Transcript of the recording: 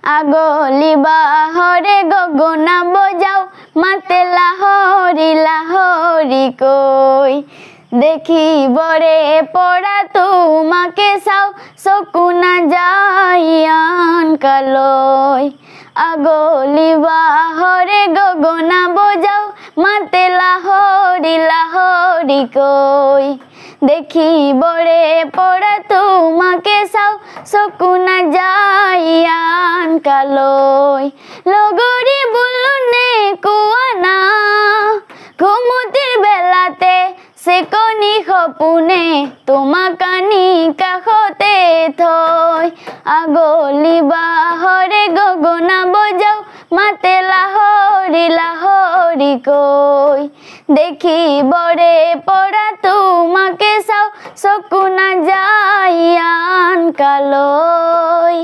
আগলি বাহরে গগনা বজাও মাতে লাহরি লাহরি কই দেখিবরে পড়া তোমাকে চাও চকু নাযায় আন কালৈ আগলি বাহরে গগনা বজাও মাতে লাহরি লাহরি কই দেখিবরে পড়া তোমাকে চাও চকু নাযায় আন কালৈ লগৰী বুলুনে কোৱা না ঘুমতিৰ বেলাতে চেকনি সপোনে তোমাক আনি কাষতে থৈ আগলি বাহৰে গগনা বজাও মাতে লাহৰি লাহৰি কৈ দেখিবৰে পৰা তোমাকে চাও চকু নাযায় আন কালৈ।